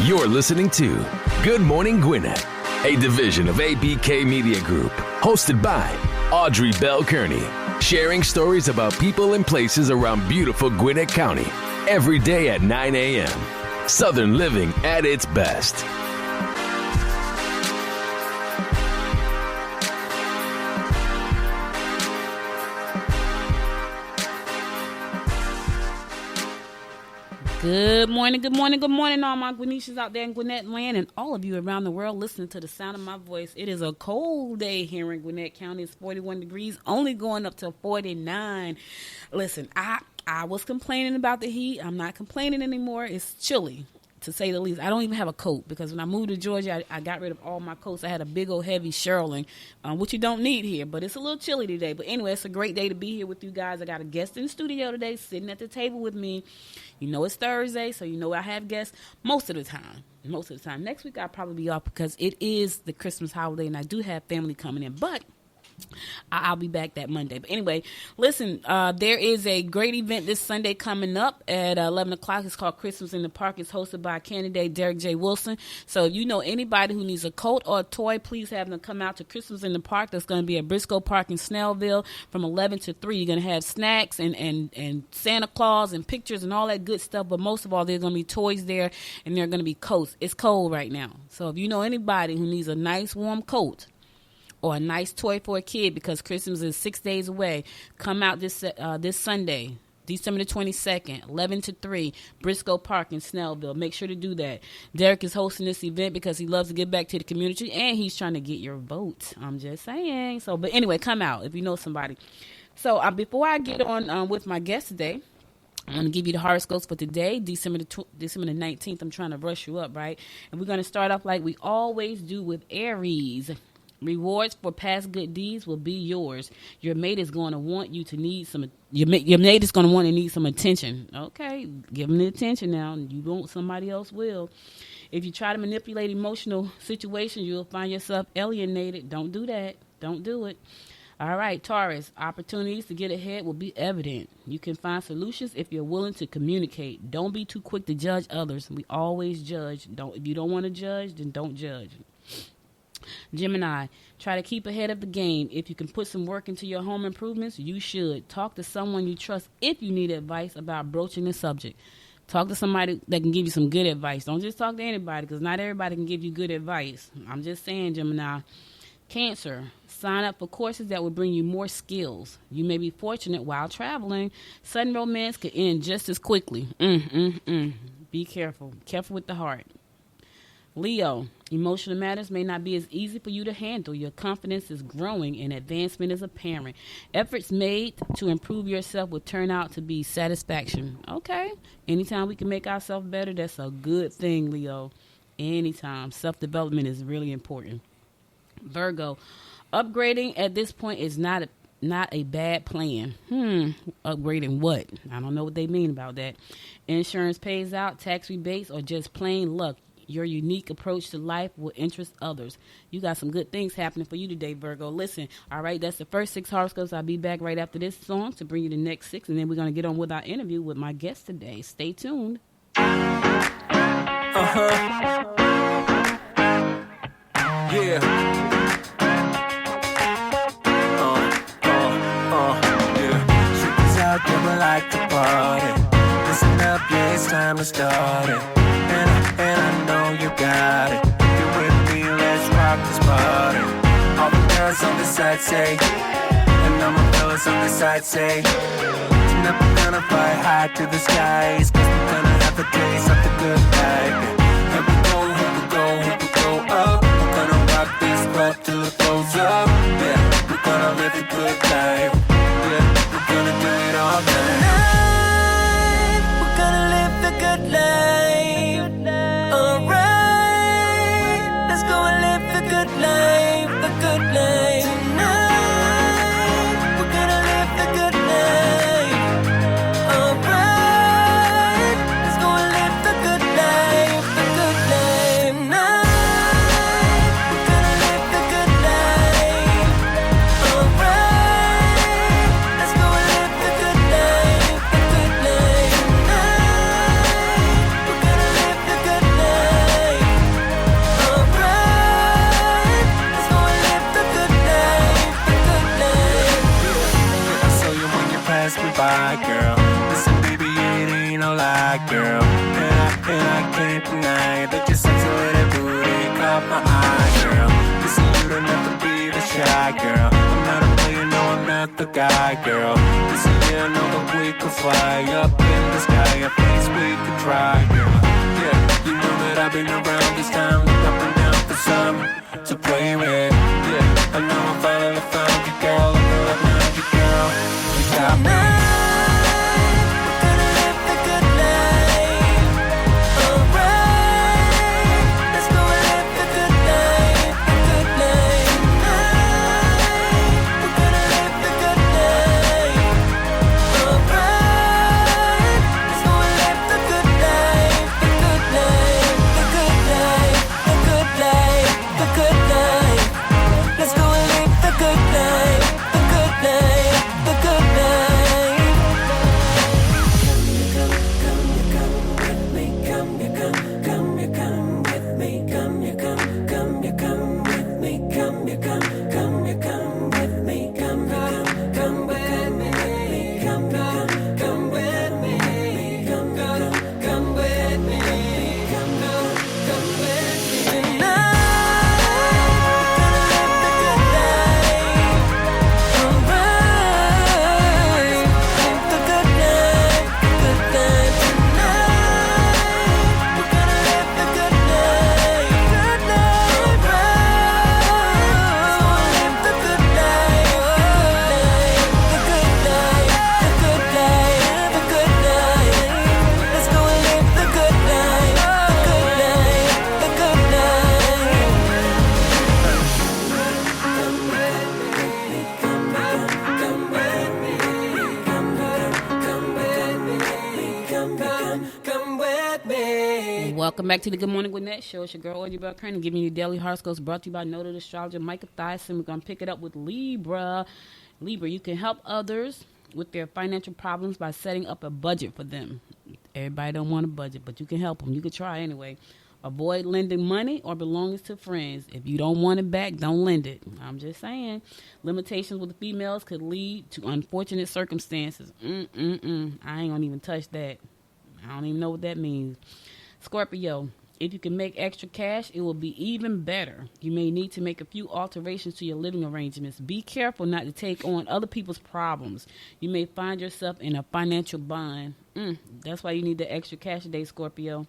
You're listening to Good Morning Gwinnett, a division of ABK Media Group, hosted by Audrey Bell Kearney, sharing stories about people and places around beautiful Gwinnett County every day at 9 a.m. Southern living at its best. Good morning, all my Gwinnetians out there in Gwinnett land and all of you around the world listening to the sound of my voice. It is a cold day here in Gwinnett County. It's 41 degrees, only going up to 49. Listen, I was complaining about the heat. I'm not complaining anymore. It's chilly, to say the least. I don't even have a coat because when I moved to Georgia, I got rid of all my coats. I had a big old heavy shearling, which you don't need here, but it's a little chilly today. But anyway, it's a great day to be here with you guys. I got a guest in the studio today sitting at the table with me. You know it's Thursday, so you know I have guests most of the time. Next week I'll probably be off because it is the Christmas holiday and I do have family coming in, but I'll be back that Monday. But anyway, listen, there is a great event this Sunday coming up at 11 o'clock. It's called Christmas in the Park. It's hosted by candidate Derek J. Wilson. So if you know anybody who needs a coat or a toy, please have them come out to Christmas in the Park. That's going to be at Briscoe Park in Snellville from 11 to 3. You're going to have snacks and Santa Claus and pictures and all that good stuff. But most of all, there's going to be toys there and there are going to be coats. It's cold right now. So if you know anybody who needs a nice warm coat or a nice toy for a kid because Christmas is 6 days away, come out this Sunday, December the 22nd, 11 to 3, Briscoe Park in Snellville. Make sure to do that. Derek is hosting this event because he loves to give back to the community, and he's trying to get your vote. I'm just saying. So, but anyway, come out if you know somebody. So before I get on with my guest today, I'm going to give you the horoscopes for today, December the 19th. I'm trying to rush you up, right? And we're going to start off like we always do with Aries. Rewards for past good deeds will be yours. Your mate is going to want you to need some. Your mate is going to want to need some attention. Okay, give them the attention now. You won't, somebody else will. If you try to manipulate emotional situations, you'll find yourself alienated. Don't do that. Don't do it. All right, Taurus. Opportunities to get ahead will be evident. You can find solutions if you're willing to communicate. Don't be too quick to judge others. We always judge. If you don't want to judge, then don't judge. Gemini, try to keep ahead of the game. If you can put some work into your home improvements, you should. Talk to someone you trust if you need advice about broaching the subject. Talk to somebody that can give you some good advice. Don't just talk to anybody because not everybody can give you good advice. I'm just saying, Gemini. Cancer, sign up for courses that will bring you more skills. You may be fortunate while traveling. Sudden romance could end just as quickly. Be careful. Careful with the heart. Leo, emotional matters may not be as easy for you to handle. Your confidence is growing and advancement is apparent. Efforts made to improve yourself will turn out to be satisfaction. Okay. Anytime we can make ourselves better, that's a good thing, Leo. Anytime. Self-development is really important. Virgo, upgrading at this point is not a bad plan. Upgrading what? I don't know what they mean about that. Insurance pays out, tax rebates, or just plain luck. Your unique approach to life will interest others. You got some good things happening for you today, Virgo. Listen, all right, that's the first 6 horoscopes. I'll be back right after this song to bring you the next 6, and then we're going to get on with our interview with my guest today. Stay tuned. Yeah. Yeah. Shit is out there, we like to party. Listen up, yeah, it's time to start it. And I know you got it. You with me, let's rock this party. All the girls on the side say, and all my fellas on the side say, tonight we're gonna fly high to the skies, 'cause we're gonna have a taste of the good life. Here we go up. We're gonna rock this club till it blows up. Yeah, we're gonna live a good life. Yeah, we're gonna do it all night. Tonight, we're gonna live the good life. And I can't deny that your sexy little booty caught my eye, girl. Listen, you don't have to be the shy girl. I'm not a player, no, I'm not the guy, girl. Listen, yeah, I know that we could fly up in the sky, a place we could try, girl. Yeah, you know that I've been around this time, look up and down for some to play with. Yeah, I know I finally found you, girl. I know I found you, girl. You got me. Welcome back to the Good Morning Gwinnett Show. It's your girl, Audrey Bell Kearney, giving you daily horoscopes brought to you by noted astrologer Micah Thyssen. We're going to pick it up with Libra. Libra, you can help others with their financial problems by setting up a budget for them. Everybody don't want a budget, but you can help them. You can try anyway. Avoid lending money or belongings to friends. If you don't want it back, don't lend it. I'm just saying. Limitations with the females could lead to unfortunate circumstances. I ain't going to even touch that. I don't even know what that means. Scorpio, if you can make extra cash, it will be even better. You may need to make a few alterations to your living arrangements. Be careful not to take on other people's problems. You may find yourself in a financial bind. That's why you need the extra cash today, Scorpio.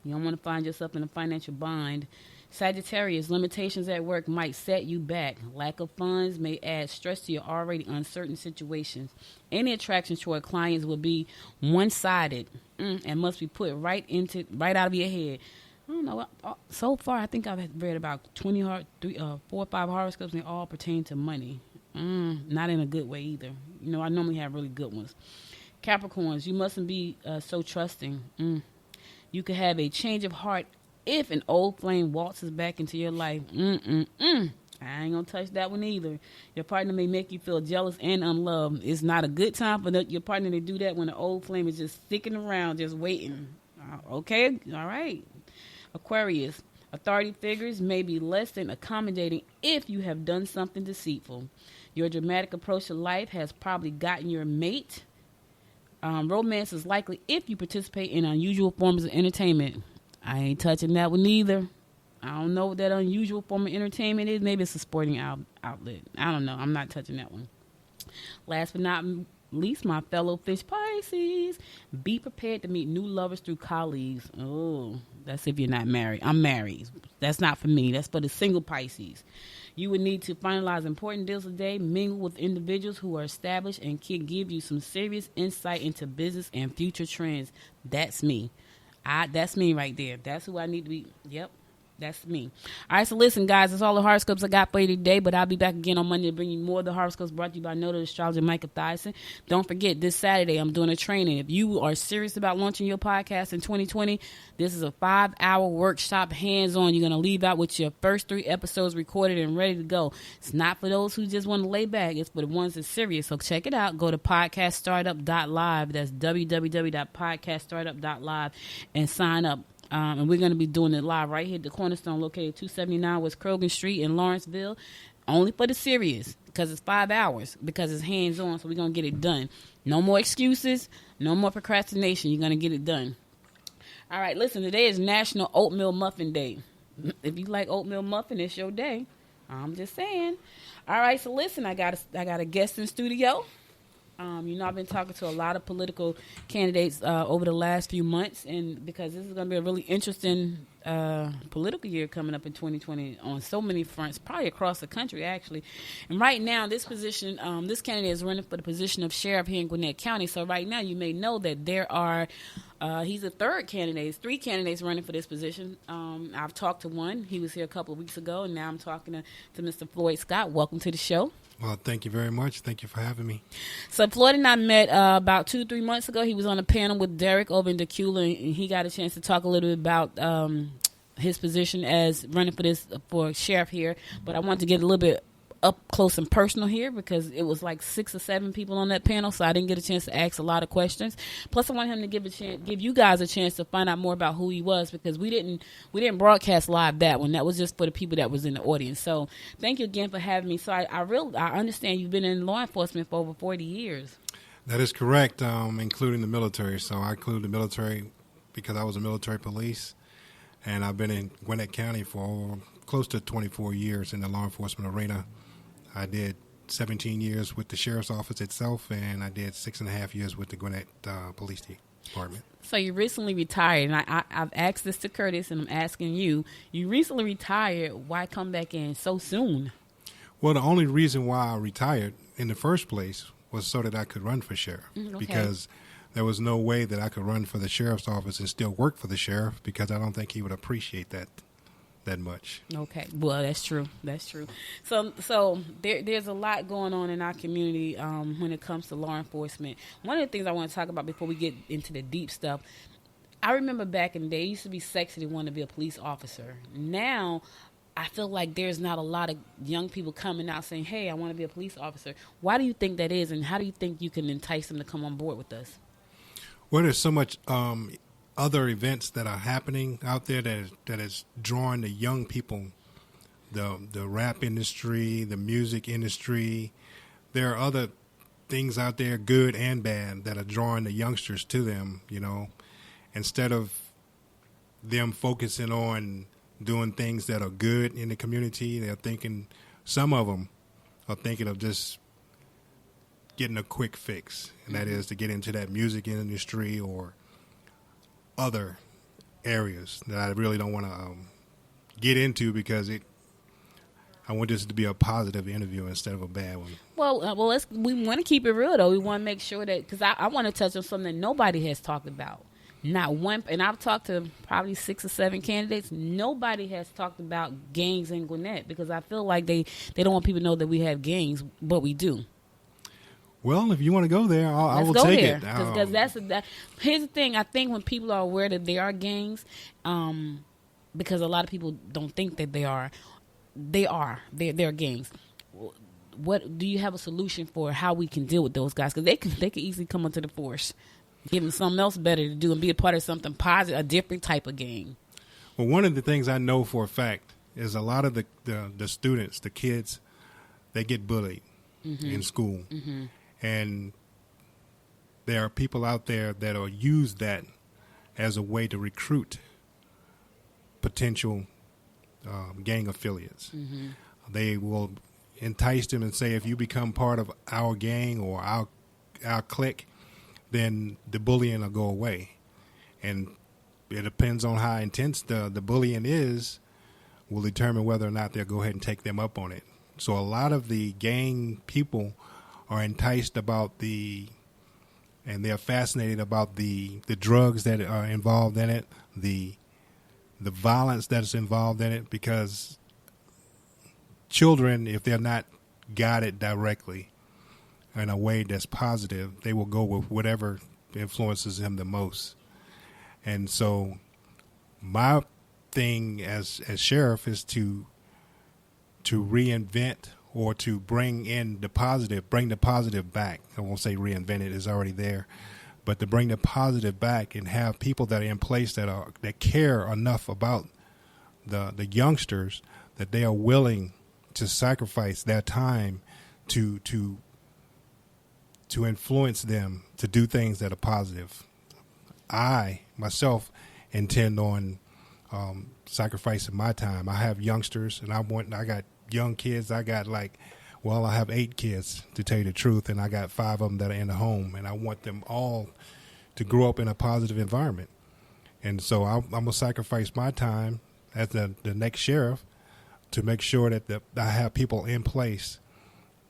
You don't want to find yourself in a financial bind. Sagittarius, limitations at work might set you back. Lack of funds may add stress to your already uncertain situations. Any attractions toward clients will be one-sided and must be put right out of your head. I don't know. So far, I think I've read about 4 or 5 horoscopes, and they all pertain to money. Not in a good way either. You know, I normally have really good ones. Capricorns, you mustn't be so trusting. You could have a change of heart if an old flame waltzes back into your life. I ain't gonna touch that one either. Your partner may make you feel jealous and unloved. It's not a good time for your partner to do that when the old flame is just sticking around, just waiting. Okay, all right. Aquarius, authority figures may be less than accommodating if you have done something deceitful. Your dramatic approach to life has probably gotten your mate. Romance is likely if you participate in unusual forms of entertainment. I ain't touching that one either. I don't know what that unusual form of entertainment is. Maybe it's a sporting outlet. I don't know. I'm not touching that one. Last but not least, my fellow fish Pisces. Be prepared to meet new lovers through colleagues. Oh, that's if you're not married. I'm married. That's not for me. That's for the single Pisces. You would need to finalize important deals today, mingle with individuals who are established and can give you some serious insight into business and future trends. That's me. That's me right there. That's who I need to be. Yep. That's me. All right, so listen, guys, that's all the horoscopes I got for you today, but I'll be back again on Monday to bring you more of the horoscopes brought to you by noted astrologer Micah Thyssen. Don't forget, this Saturday, I'm doing a training. If you are serious about launching your podcast in 2020, this is a 5-hour workshop, hands-on. You're going to leave out with your first 3 episodes recorded and ready to go. It's not for those who just want to lay back. It's for the ones that's serious. So check it out. Go to podcaststartup.live. That's www.podcaststartup.live and sign up. And we're going to be doing it live right here at the Cornerstone, located 279 West Krogan Street in Lawrenceville. Only for the serious, because it's 5 hours, because it's hands-on, so we're going to get it done. No more excuses, no more procrastination. You're going to get it done. All right, listen, today is National Oatmeal Muffin Day. If you like oatmeal muffin, it's your day. I'm just saying. All right, so listen, I got a guest in studio. I've been talking to a lot of political candidates over the last few months, and because this is going to be a really interesting political year coming up in 2020 on so many fronts, probably across the country, actually. And right now, this candidate is running for the position of sheriff here in Gwinnett County. So right now, you may know that there are, he's a third candidate. There's 3 candidates running for this position. I've talked to one. He was here a couple of weeks ago, and now I'm talking to Mr. Floyd Scott. Welcome to the show. Well, thank you very much. Thank you for having me. So Floyd and I met about 2-3 months ago. He was on a panel with Derek over in Decula, and he got a chance to talk a little bit about his position as running for sheriff here. But I wanted to get a little bit up close and personal here because it was like 6 or 7 people on that panel, so I didn't get a chance to ask a lot of questions. Plus, I want him to give you guys a chance to find out more about who he was because we didn't broadcast live that one. That was just for the people that was in the audience. So thank you again for having me. So I understand you've been in law enforcement for over 40 years. That is correct, including the military. So I include the military because I was a military police, and I've been in Gwinnett County for close to 24 years in the law enforcement arena. I did 17 years with the sheriff's office itself, and I did 6.5 years with the Gwinnett Police Department. So you recently retired, and I've asked this to Curtis, and I'm asking you. You recently retired. Why come back in so soon? Well, the only reason why I retired in the first place was so that I could run for sheriff, because there was no way that I could run for the sheriff's office and still work for the sheriff because I don't think he would appreciate that much. Okay, well, that's true. So there's a lot going on in our community when it comes to law enforcement. One of the things I want to talk about before we get into the deep stuff, I remember back in the day, it used to be sexy to want to be a police officer. Now, I feel like there's not a lot of young people coming out saying, hey, I want to be a police officer. Why do you think that is, and how do you think you can entice them to come on board with us? Well, there's so much other events that are happening out there that is drawing the young people, the rap industry, the music industry. There are other things out there, good and bad, that are drawing the youngsters to them, instead of them focusing on doing things that are good in the community. Some of them are thinking of just getting a quick fix, and that is to get into that music industry or other areas that I really don't want to get into because I want this to be a positive interview instead of a bad one. Well, we want to keep it real though. We want to make sure that because I want to touch on something that nobody has talked about. Not one, and I've talked to probably 6 or 7 candidates. Nobody has talked about gangs in Gwinnett because I feel like they don't want people to know that we have gangs, but we do. Well, if you want to go there, I will take it. Because here's the thing. I think when people are aware that there are gangs, because a lot of people don't think that they are gangs. What do you have a solution for how we can deal with those guys? Because they can easily come into the force, give them something else better to do, and be a part of something positive, a different type of gang. Well, one of the things I know for a fact is a lot of the students, the kids, they get bullied in school. Mm-hmm. And there are people out there that will use that as a way to recruit potential gang affiliates. Mm-hmm. They will entice them and say, if you become part of our gang or our clique, then the bullying will go away. And it depends on how intense the bullying is, will determine whether or not they'll go ahead and take them up on it. So a lot of the gang people are enticed about and they're fascinated about the drugs that are involved in it, the violence that is involved in it, because children, if they're not guided directly in a way that's positive, they will go with whatever influences them the most. And so my thing as sheriff is to reinvent or to bring the positive back. I won't say reinvent it, it's already there, but to bring the positive back and have people that are in place that care enough about the youngsters that they are willing to sacrifice their time to influence them to do things that are positive. I, myself, intend on sacrificing my time. I have youngsters, and I got young kids. I have 8 kids, to tell you the truth, and I got 5 of them that are in the home, and I want them all to grow up in a positive environment. And so I'm going to sacrifice my time as the next sheriff to make sure that I have people in place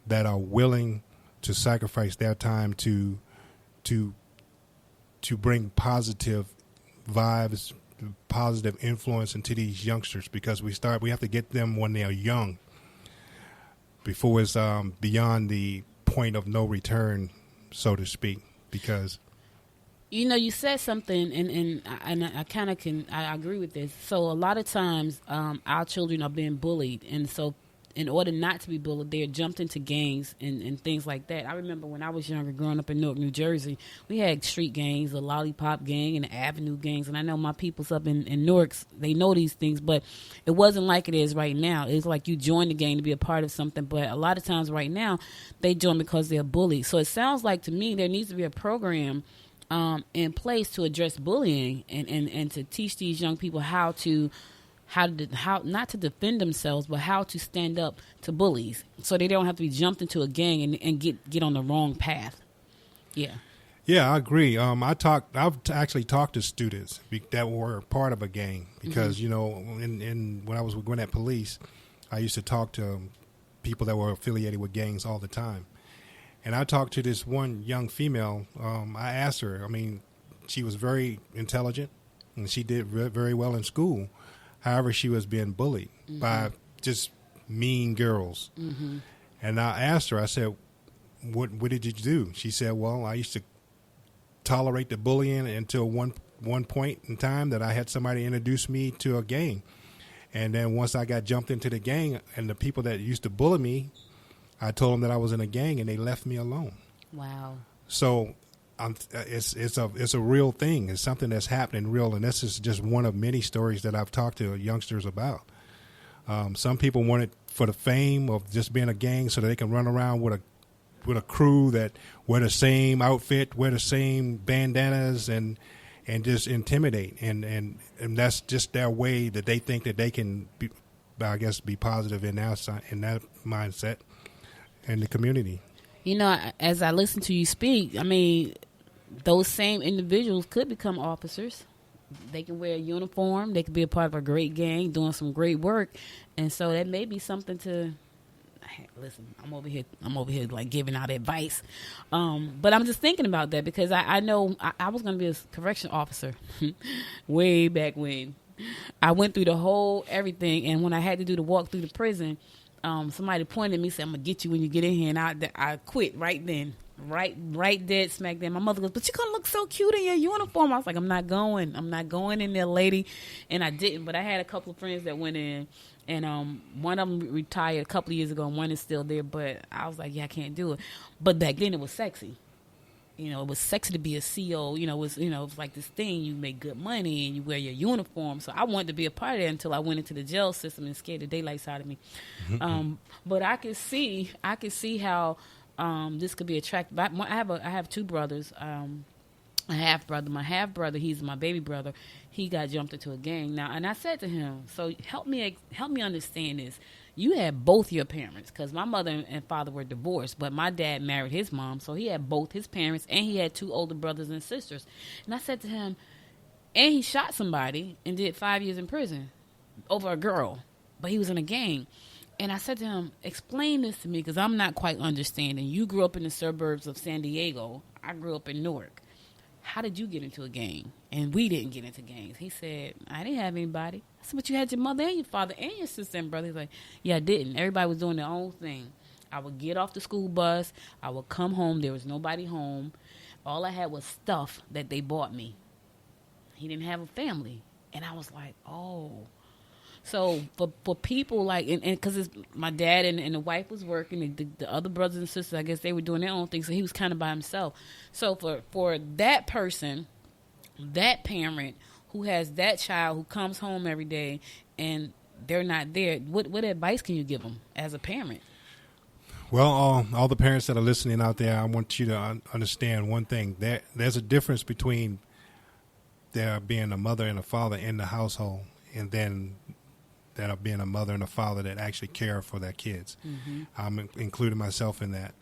that are willing to sacrifice their time to bring positive vibes, positive influence into these youngsters, because we have to get them when they're young, before it's beyond the point of no return, so to speak. Because you said something, and I kind of I agree with this. So a lot of times our children are being bullied, and so in order not to be bullied, they're jumped into gangs and things like that. I remember when I was younger, growing up in Newark, New Jersey, we had street gangs, the Lollipop Gang and the Avenue Gangs. And I know my peoples up in Newark, they know these things, but it wasn't like it is right now. It's like you join the gang to be a part of something. But a lot of times right now, they join because they're bullied. So it sounds like to me there needs to be a program in place to address bullying and to teach these young people how not to defend themselves, but how to stand up to bullies, so they don't have to be jumped into a gang and get on the wrong path. Yeah, I agree. I've actually talked to students that were part of a gang, because when I was with Gwinnett Police, I used to talk to people that were affiliated with gangs all the time. And I talked to this one young female. I asked her. I mean, she was very intelligent, and she did very well in school. However, she was being bullied by just mean girls. Mm-hmm. And I asked her, I said, what did you do? She said, well, I used to tolerate the bullying until one point in time that I had somebody introduce me to a gang. And then once I got jumped into the gang, and the people that used to bully me, I told them that I was in a gang, and they left me alone. Wow. So it's a real thing. It's something that's happening real, and this is just one of many stories that I've talked to youngsters about. Some people want it for the fame of just being a gang, so that they can run around with a crew that wear the same outfit, wear the same bandanas, and just intimidate. And that's just their way that they think that they can be positive in that mindset in the community. As I listen to you speak, I mean, those same individuals could become officers. They can wear a uniform. They could be a part of a great gang doing some great work. And so that may be something to listen. I'm over here like giving out advice. But I'm just thinking about that, because I know I was going to be a correction officer way back when. I went through the whole everything. And when I had to do the walk through the prison, somebody pointed at me and said, I'm going to get you when you get in here. And I quit right then. Right dead smack then. My mother goes, but you're going to look so cute in your uniform. I was like, I'm not going in there, lady. And I didn't. But I had a couple of friends that went in. And one of them retired a couple of years ago, and one is still there. But I was like, yeah, I can't do it. But back then it was sexy. It was sexy to be a CO. It was like this thing. You make good money and you wear your uniform. So I wanted to be a part of that until I went into the jail system and scared the daylights out of me. Mm-hmm. But I could see how this could be attractive. I have 2 brothers. A half brother. My half brother, he's my baby brother. He got jumped into a gang now, and I said to him, "So help me understand this. You had both your parents, because my mother and father were divorced, but my dad married his mom, so he had both his parents, and he had 2 older brothers and sisters." And I said to him, and he shot somebody and did 5 years in prison over a girl, but he was in a gang. And I said to him, explain this to me, because I'm not quite understanding. You grew up in the suburbs of San Diego. I grew up in Newark. How did you get into a gang? And we didn't get into gangs. He said, I didn't have anybody. I said, but you had your mother and your father and your sister and brother. He's like, yeah, I didn't. Everybody was doing their own thing. I would get off the school bus. I would come home. There was nobody home. All I had was stuff that they bought me. He didn't have a family. And I was like, oh. So for people like, and because my dad and the wife was working, and the other brothers and sisters, I guess they were doing their own thing. So he was kind of by himself. So for that person, that parent who has that child who comes home every day and they're not there, what advice can you give them as a parent? Well, all the parents that are listening out there, I want you to understand one thing. There's a difference between there being a mother and a father in the household, and then there being a mother and a father that actually care for their kids. I'm including myself in that.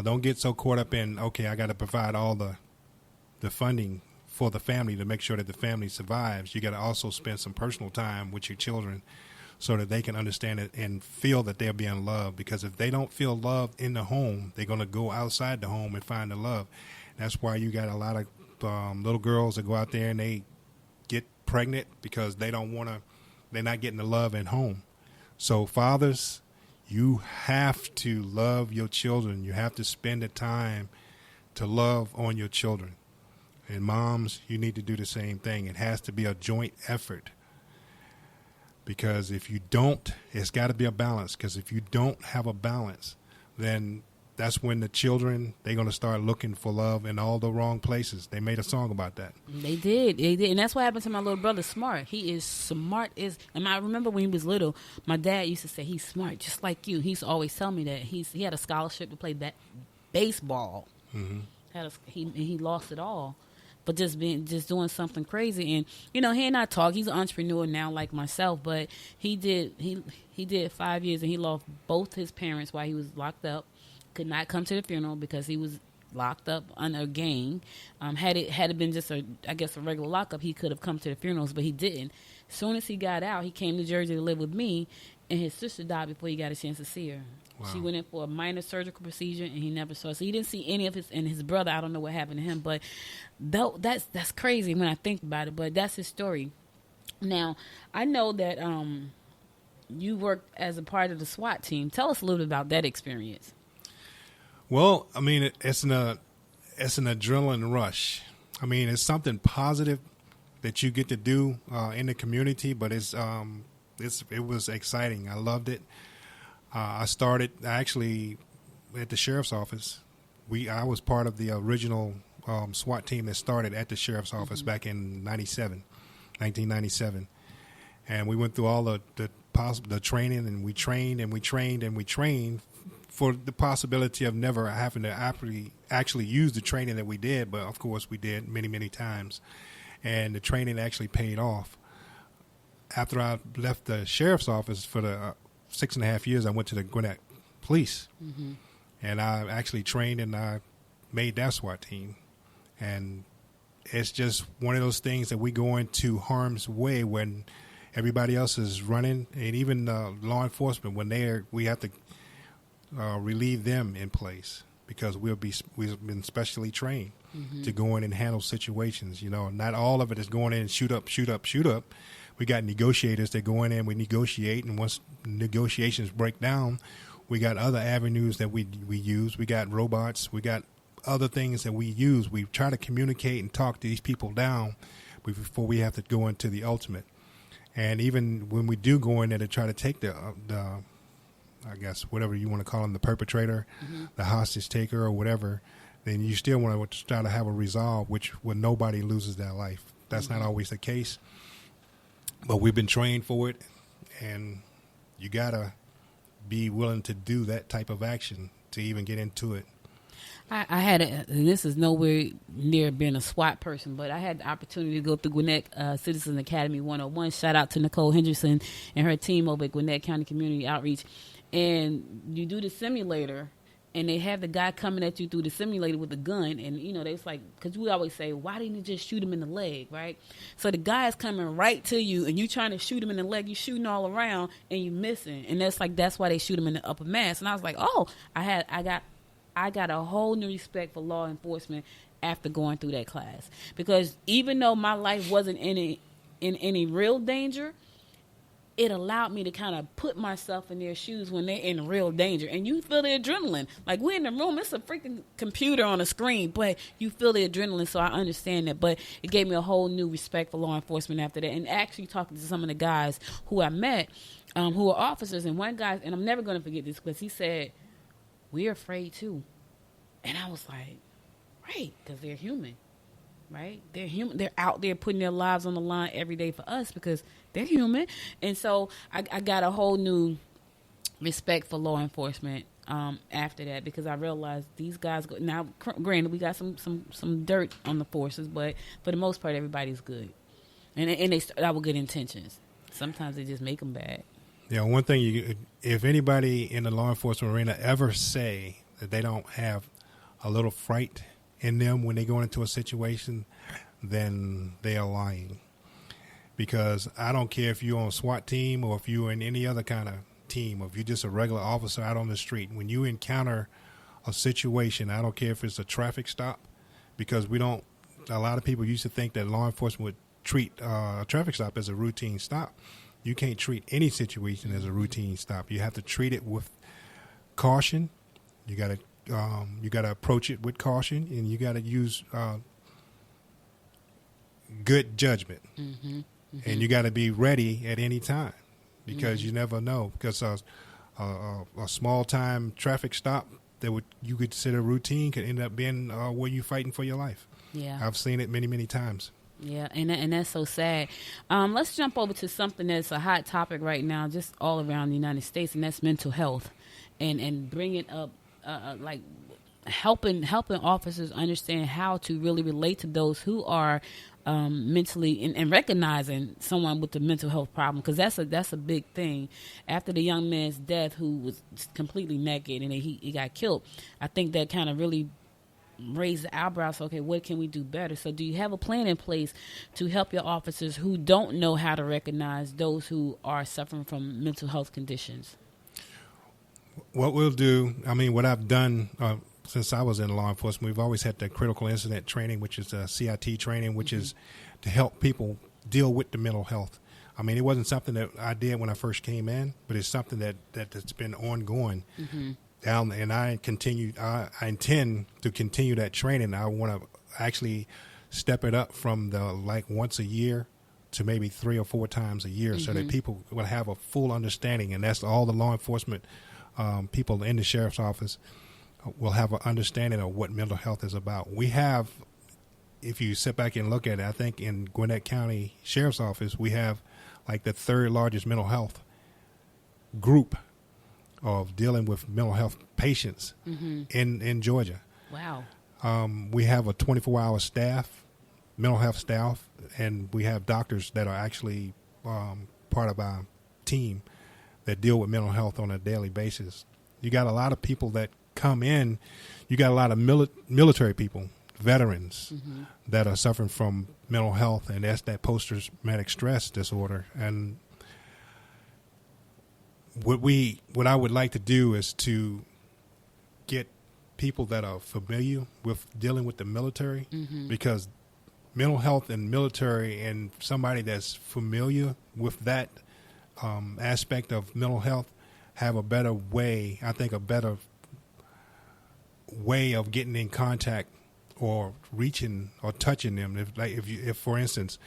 Don't get so caught up in, okay, I got to provide all the funding for the family to make sure that the family survives. You got to also spend some personal time with your children so that they can understand it and feel that they're being loved. Because if they don't feel loved in the home, they're going to go outside the home and find the love. That's why you got a lot of little girls that go out there and they get pregnant because they don't want to, they're not getting the love at home. So fathers, you have to love your children. You have to spend the time to love on your children. And moms, you need to do the same thing. It has to be a joint effort. Because if you don't, it's got to be a balance. Because if you don't have a balance, then that's when the children, they're going to start looking for love in all the wrong places. They made a song about that. They did. And that's what happened to my little brother, Smart. He is smart. And I remember when he was little, my dad used to say, he's smart, just like you. He used to always tell me that. He had a scholarship to play baseball. He lost it all. But just doing something crazy. And, he and I talk. He's an entrepreneur now like myself. But he did 5 years, and he lost both his parents while he was locked up. Could not come to the funeral because he was locked up under a gang. Had it been just a regular lockup, he could have come to the funerals, but he didn't. As soon as he got out, he came to Jersey to live with me, and his sister died before he got a chance to see her. Wow. She went in for a minor surgical procedure, and he never saw her. So he didn't see any of his brother. I don't know what happened to him, but that's crazy when I think about it. But that's his story. Now, I know that you worked as a part of the SWAT team. Tell us a little bit about that experience. Well, I mean, it's an adrenaline rush. I mean, it's something positive that you get to do in the community, but it was exciting. I loved it. I started actually at the sheriff's office. I was part of the original SWAT team that started at the sheriff's office back in 1997, and we went through all the training, and we trained for the possibility of never having to actually use the training that we did, but of course we did many, many times. And the training actually paid off. After I left the sheriff's office for the 6.5 years, I went to the Gwinnett police. And I actually trained, and I made that SWAT team. And it's just one of those things that we go into harm's way when everybody else is running, and even law enforcement, when we have to relieve them in place, because we've been specially trained to go in and handle situations. Not all of it is going in and shoot up. We got negotiators that go in and we negotiate, and once negotiations break down, we got other avenues that we use. We got robots. We got other things that we use. We try to communicate and talk to these people down before we have to go into the ultimate. And even when we do go in there to try to take the I guess whatever you want to call him, the perpetrator, the hostage taker, or whatever, then you still want to try to have a resolve, where nobody loses their life. That's not always the case, but we've been trained for it, and you gotta be willing to do that type of action to even get into it. I had this is nowhere near being a SWAT person, but I had the opportunity to go through Gwinnett Citizen Academy 101. Shout out to Nicole Henderson and her team over at Gwinnett County Community Outreach. And you do the simulator, and they have the guy coming at you through the simulator with a gun. And, they was like, because we always say, why didn't you just shoot him in the leg, right? So the guy is coming right to you, and you trying to shoot him in the leg. You shooting all around, and you missing. And that's why they shoot him in the upper mass. And I was like, oh, I got a whole new respect for law enforcement after going through that class. Because even though my life wasn't in any real danger, it allowed me to kind of put myself in their shoes when they're in real danger. And you feel the adrenaline. Like, we're in the room, it's a freaking computer on a screen, but you feel the adrenaline, so I understand that. But it gave me a whole new respect for law enforcement after that. And actually talking to some of the guys who I met, who are officers, and one guy, and I'm never going to forget this, because he said, we're afraid too. And I was like, right, because they're human. Right? They're human. They're out there putting their lives on the line every day for us because they're human. And so I got a whole new respect for law enforcement after that, because I realized these guys go now. Granted, we got some dirt on the forces, but for the most part, everybody's good, and they start out with good intentions. Sometimes they just make them bad. Yeah, one thing if anybody in the law enforcement arena ever say that they don't have a little fright in them when they go into a situation, then they are lying. Because I don't care if you're on a SWAT team or if you're in any other kind of team, or if you're just a regular officer out on the street, when you encounter a situation, I don't care if it's a traffic stop, because a lot of people used to think that law enforcement would treat a traffic stop as a routine stop. You can't treat any situation as a routine stop. You have to treat it with caution. You got to approach it with caution, and you got to use good judgment. Mm-hmm. Mm-hmm. And you got to be ready at any time, because you never know. Because a small time traffic stop that you could consider routine could end up being where you're fighting for your life. Yeah, I've seen it many, many times. Yeah, and that's so sad. Let's jump over to something that's a hot topic right now, just all around the United States, and that's mental health, and bringing up like helping officers understand how to really relate to those who are mentally and recognizing someone with a mental health problem, because that's a big thing. After the young man's death, who was completely naked and he got killed, I think that kind of really raised the eyebrows. Okay, what can we do better? So do you have a plan in place to help your officers who don't know how to recognize those who are suffering from mental health conditions? What we'll do, what I've done since I was in law enforcement, we've always had the critical incident training, which is CIT training, which is to help people deal with the mental health. It wasn't something that I did when I first came in, but it's something that's been ongoing. And I intend to continue that training. I want to actually step it up from the once a year to maybe 3 or 4 times a year, so that people will have a full understanding. And that's all the law enforcement people in the sheriff's office will have an understanding of what mental health is about. We have, if you sit back and look at it, I think in Gwinnett County Sheriff's Office, we have the 3rd largest mental health group of dealing with mental health patients in Georgia. Wow. We have a 24-hour staff, mental health staff, and we have doctors that are actually part of our team that deal with mental health on a daily basis. You got a lot of people that come in. You got a lot of military people, veterans, that are suffering from mental health, and that's that post-traumatic stress disorder. And what I would like to do is to get people that are familiar with dealing with the military, because mental health and military, and somebody that's familiar with that aspect of mental health have a better way, I think, a better way of getting in contact or reaching or touching them. If for instance,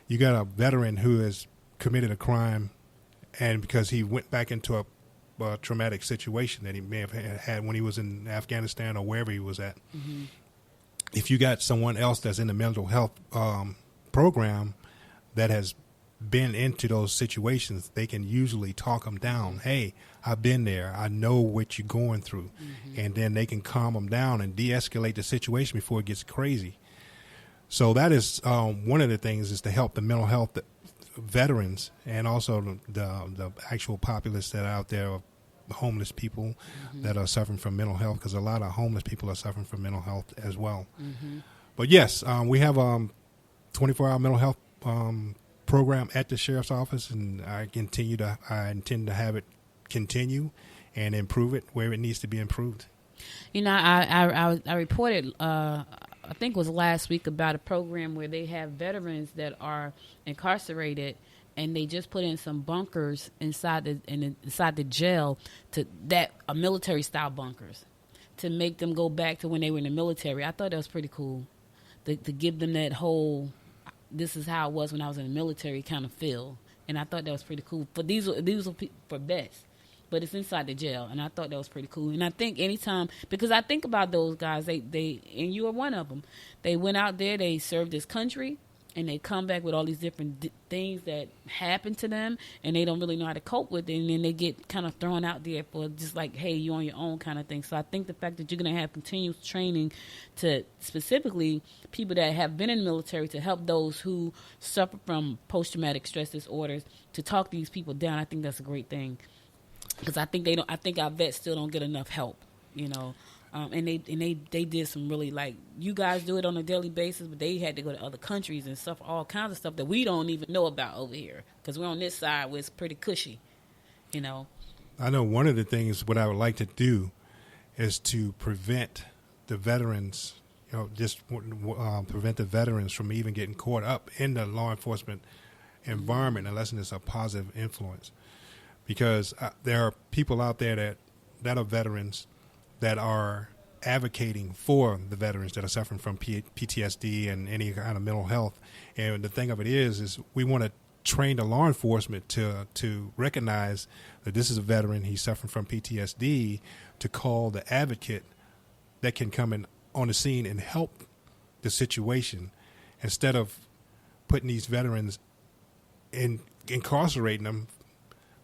you got a veteran who has committed a crime, and because he went back into a traumatic situation that he may have had when he was in Afghanistan or wherever he was at, if you got someone else that's in the mental health program that has been into those situations, they can usually talk them down. Hey, I've been there. I know what you're going through. And then they can calm them down and de-escalate the situation before it gets crazy. So that is one of the things, is to help the mental health veterans, and also the actual populace that are out there, of homeless people that are suffering from mental health, because a lot of homeless people are suffering from mental health as well. But yes, we have a 24-hour mental health program at the sheriff's office, and I intend to have it continue and improve it where it needs to be improved. I reported, I think it was last week, about a program where they have veterans that are incarcerated, and they just put in some bunkers inside the jail, military style bunkers, to make them go back to when they were in the military. I thought that was pretty cool, to give them that whole, this is how it was when I was in the military kind of feel. And I thought that was pretty cool. But these were for vets, but it's inside the jail, and I thought that was pretty cool. And I think anytime, because I think about those guys, they and you are one of them. They went out there, they served this country, and they come back with all these different things that happen to them, and they don't really know how to cope with it, and then they get kind of thrown out there for just like, hey, you're on your own kind of thing. So I think the fact that you're going to have continuous training to specifically people that have been in the military to help those who suffer from post-traumatic stress disorders, to talk these people down, I think that's a great thing. Because I think our vets still don't get enough help, and they did some really, like, you guys do it on a daily basis, but they had to go to other countries and stuff, all kinds of stuff that we don't even know about over here, because we're on this side where it's pretty cushy, I know one of the things what I would like to do is to prevent the veterans, prevent the veterans from even getting caught up in the law enforcement environment unless it's a positive influence. Because there are people out there that are veterans that are advocating for the veterans that are suffering from PTSD and any kind of mental health. And the thing of it is we want to train the law enforcement to recognize that this is a veteran, he's suffering from PTSD, to call the advocate that can come in on the scene and help the situation, instead of putting these veterans in incarcerating them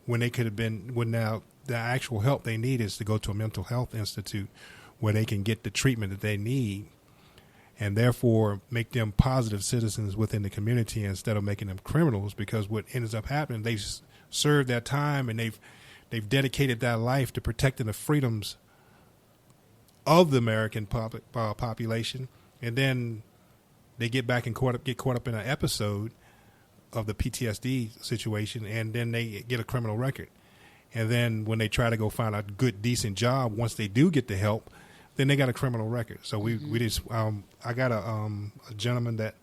when they could have been, when now the actual help they need is to go to a mental health institute where they can get the treatment that they need, and therefore make them positive citizens within the community instead of making them criminals. Because what ends up happening, they served their time and they've dedicated their life to protecting the freedoms of the American population, and then they get back and get caught up in an episode of the PTSD situation, and then they get a criminal record. And then when they try to go find a good, decent job, once they do get the help, then they got a criminal record. So we just I got a gentleman that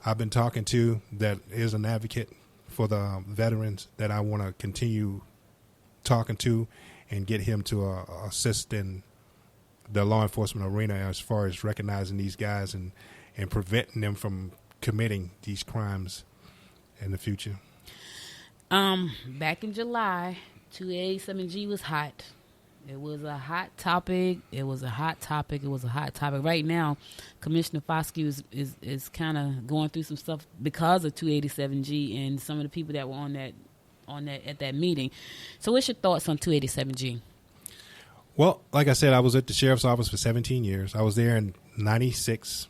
I've been talking to that is an advocate for the veterans that I want to continue talking to and get him to assist in the law enforcement arena as far as recognizing these guys and preventing them from committing these crimes in the future. Back in July, 287G was hot. It was a hot topic. Right now, Commissioner Foskey is kind of going through some stuff because of 287G and some of the people that were on that at that meeting. So what's your thoughts on 287G? Well, like I said, I was at the sheriff's office for 17 years. I was there in 96,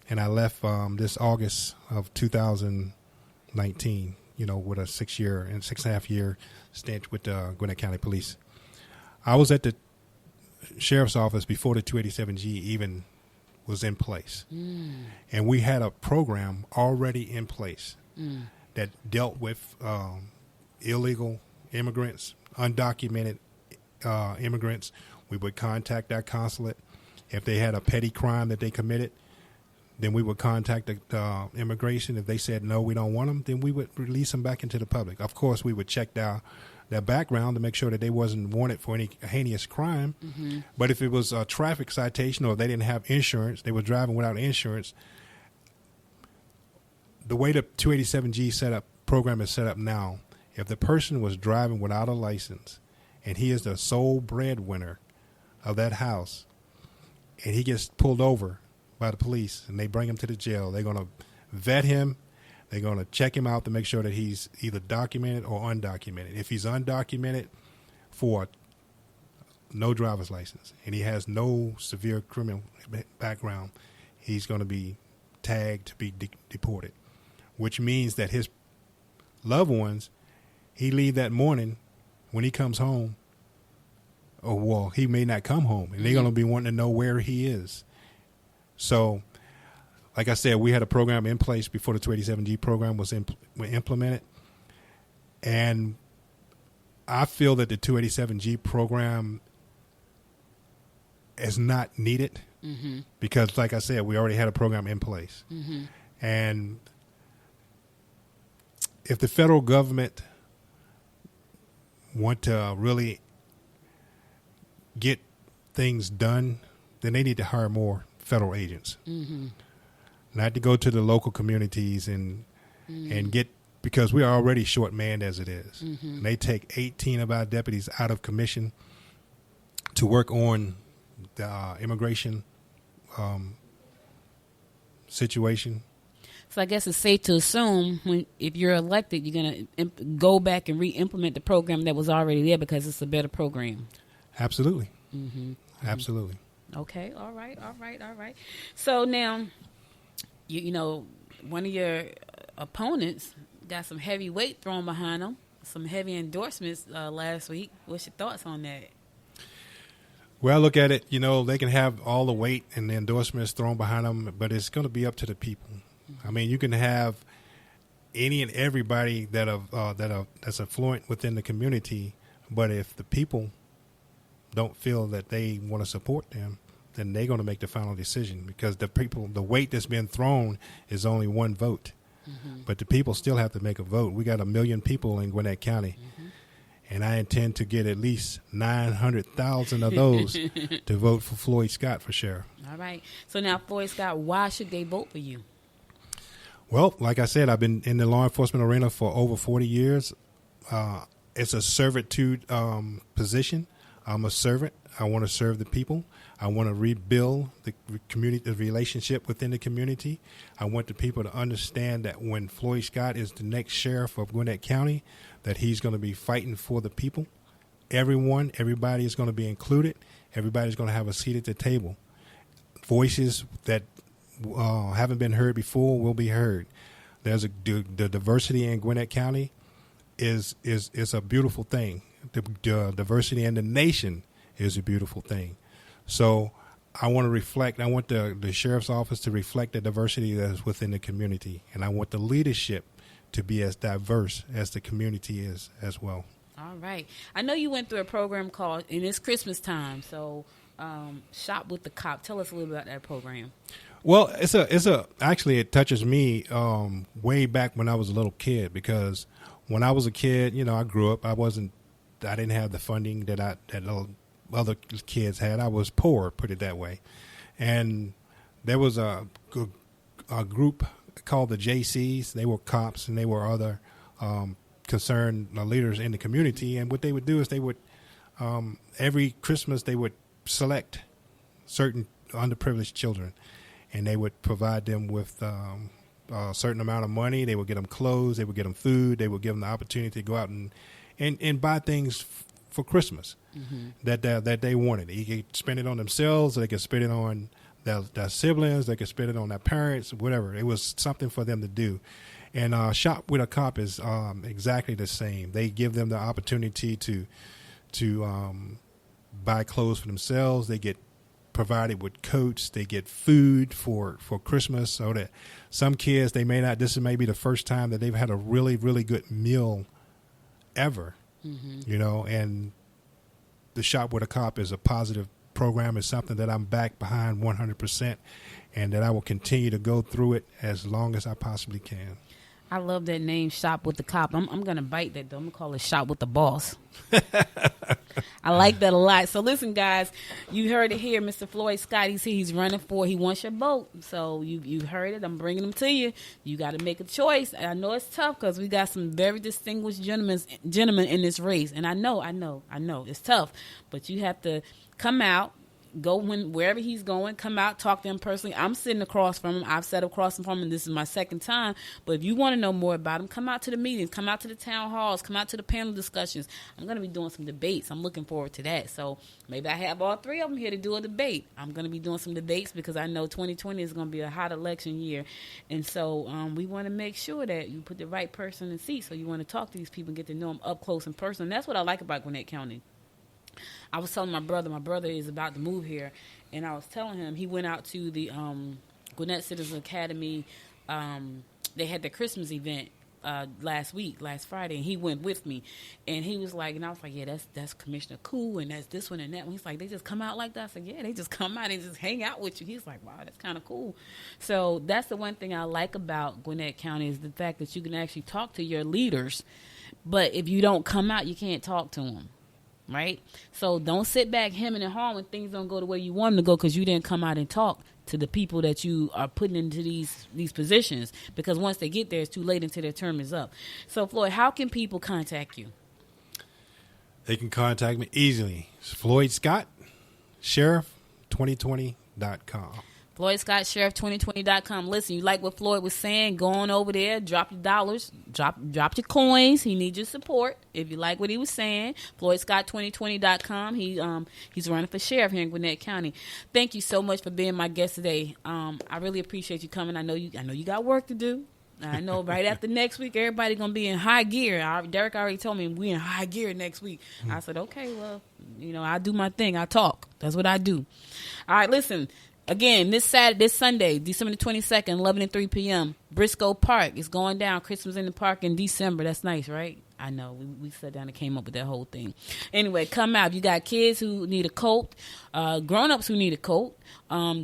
and I left this August of 2019, with a 6.5 year stint with the Gwinnett County Police. I was at the sheriff's office before the 287G even was in place. And we had a program already in place that dealt with illegal immigrants, undocumented immigrants. We would contact our consulate. If they had a petty crime that they committed, then we would contact the immigration. If they said, no, we don't want them, then we would release them back into the public. Of course, we would check their background to make sure that they wasn't wanted for any heinous crime. Mm-hmm. But if it was a traffic citation or they didn't have insurance, they were driving without insurance, the way the 287G program is set up now, if the person was driving without a license and he is the sole breadwinner of that house and he gets pulled over by the police and they bring him to the jail, they're going to vet him. They're going to check him out to make sure that he's either documented or undocumented. If he's undocumented for no driver's license and he has no severe criminal background, he's going to be tagged to be deported, which means that his loved ones, he leave that morning when he comes home, he may not come home, and they're going to be wanting to know where he is. So, like I said, we had a program in place before the 287G program was implemented. And I feel that the 287G program is not needed because, like I said, we already had a program in place. Mm-hmm. And if the federal government want to really get things done, then they need to hire more federal agents. Mm-hmm. Not to go to the local communities and get, because we are already short-manned as it is. Mm-hmm. And they take 18 of our deputies out of commission to work on the immigration situation. So I guess it's safe to assume if you're elected, you're going to go back and re-implement the program that was already there because it's a better program. Absolutely. Mm-hmm. Absolutely. Okay. All right. So now, you know, one of your opponents got some heavy weight thrown behind them, some heavy endorsements last week. What's your thoughts on that? Well, look at it. You know, they can have all the weight and the endorsements thrown behind them, but it's going to be up to the people. I mean, you can have any and everybody that's affluent within the community, but if the people don't feel that they want to support them, then they're going to make the final decision because the weight that's been thrown is only one vote. Mm-hmm. But the people still have to make a vote. We got 1 million people in Gwinnett County, and I intend to get at least 900,000 of those to vote for Floyd Scott for sheriff. All right. So now, Floyd Scott, why should they vote for you? Well, like I said, I've been in the law enforcement arena for over 40 years. It's a servitude position. I'm a servant. I want to serve the people. I want to rebuild the community, the relationship within the community. I want the people to understand that when Floyd Scott is the next sheriff of Gwinnett County, that he's going to be fighting for the people. Everybody is going to be included. Everybody's going to have a seat at the table. Voices that haven't been heard before will be heard. The diversity in Gwinnett County is a beautiful thing. The diversity in the nation is a beautiful thing. So I want to reflect. I want the sheriff's office to reflect the diversity that's within the community, and I want the leadership to be as diverse as the community is as well. All right. I know you went through a program called, and it's Christmas time, so Shop with the Cop. Tell us a little bit about that program. Well, actually it touches me way back when I was a little kid, because when I was a kid, you know, I grew up. I didn't have the funding that other kids had. I was poor, put it that way. And there was a group called the JCs. They were cops and they were other concerned leaders in the community. And what they would do is they would every Christmas they would select certain underprivileged children, and they would provide them with a certain amount of money. They would get them clothes. They would get them food. They would give them the opportunity to go out and buy things for Christmas that they wanted. They could spend it on themselves. Or they could spend it on their siblings. They could spend it on their parents, whatever. It was something for them to do. And Shop with a Cop is exactly the same. They give them the opportunity to buy clothes for themselves. They get provided with coats. They get food for Christmas, so that some kids, this may be the first time that they've had a really, really good meal ever, you know. And the Shop with a Cop is a positive program. It's something that I'm back behind 100%, and that I will continue to go through it as long as I possibly can. I love that name, Shop with the Cop. I'm going to bite that, though. I'm going to call it Shop with the Boss. I like that a lot. So listen, guys, you heard it here. Mr. Floyd Scott, he's running for, he wants your vote. So you heard it. I'm bringing them to you. You got to make a choice. And I know it's tough because we got some very distinguished gentlemen in this race. And I know it's tough. But you have to come out. Go wherever he's going, come out, talk to him personally. I'm sitting across from him. I've sat across from him. This is my second time. But if you want to know more about him, come out to the meetings, come out to the town halls, come out to the panel discussions. I'm going to be doing some debates. I'm looking forward to that. So maybe I have all three of them here to do a debate. I'm going to be doing some debates because I know 2020 is going to be a hot election year. And so we want to make sure that you put the right person in the seat. So you want to talk to these people and get to know them up close and personal. And that's what I like about Gwinnett County. I was telling my brother is about to move here, and I was telling him he went out to the Gwinnett Citizens Academy. They had their Christmas event last Friday, and he went with me. And he was like, and I was like, yeah, that's Commissioner Cool, and that's this one and that one. He's like, they just come out like that? I said, yeah, they just come out and just hang out with you. He's like, wow, that's kind of cool. So that's the one thing I like about Gwinnett County is the fact that you can actually talk to your leaders, but if you don't come out, you can't talk to them. Right? So don't sit back hemming and hawing when things don't go the way you want them to go because you didn't come out and talk to the people that you are putting into these positions, because once they get there, it's too late until their term is up. So, Floyd, how can people contact you? They can contact me easily. It's Floyd Scott, Sheriff2020.com. FloydScottSheriff2020.com. Listen, you like what Floyd was saying? Go on over there, drop your dollars, drop your coins. He needs your support. If you like what he was saying, FloydScott2020.com. He's running for sheriff here in Gwinnett County. Thank you so much for being my guest today. I really appreciate you coming. I know you got work to do. I know right after next week, everybody going to be in high gear. Derek already told me we in high gear next week. I said, okay, well, I do my thing. I talk. That's what I do. All right, listen. Again, this Sunday, December the 22nd, 11 and 3 p.m., Briscoe Park is going down. Christmas in the Park in December. That's nice, right? I know. We sat down and came up with that whole thing. Anyway, come out. If you got kids who need a coat, grown-ups who need a coat,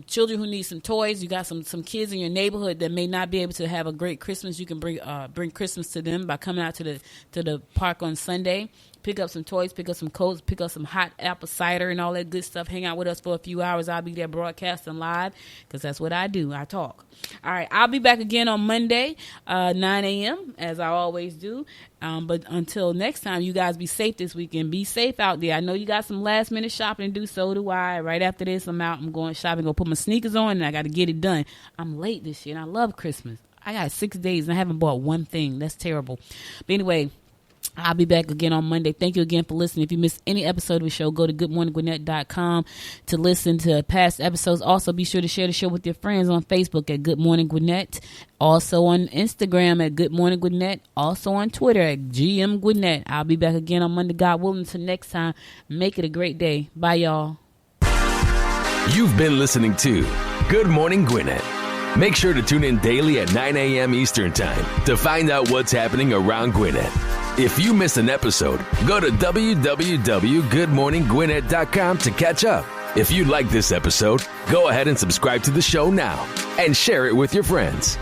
children who need some toys, you got some kids in your neighborhood that may not be able to have a great Christmas, you can bring Christmas to them by coming out to the park on Sunday. Pick up some toys, pick up some coats, pick up some hot apple cider and all that good stuff. Hang out with us for a few hours. I'll be there broadcasting live because that's what I do. I talk. All right. I'll be back again on Monday, 9 a.m., as I always do. But until next time, you guys be safe this weekend. Be safe out there. I know you got some last-minute shopping to do. So do I. Right after this, I'm out. I'm going shopping. Going to put my sneakers on, and I got to get it done. I'm late this year, and I love Christmas. I got 6 days, and I haven't bought one thing. That's terrible. But anyway, I'll be back again on Monday. Thank you again for listening. If you missed any episode of the show, go to goodmorninggwinnett.com to listen to past episodes. Also, be sure to share the show with your friends on Facebook at Good Morning Gwinnett. Also on Instagram at Good Morning Gwinnett. Also on Twitter at GM Gwinnett. I'll be back again on Monday, God willing. Until next time, make it a great day. Bye, y'all. You've been listening to Good Morning Gwinnett. Make sure to tune in daily at 9 a.m. Eastern Time to find out what's happening around Gwinnett. If you missed an episode, go to www.goodmorninggwinnett.com to catch up. If you like this episode, go ahead and subscribe to the show now and share it with your friends.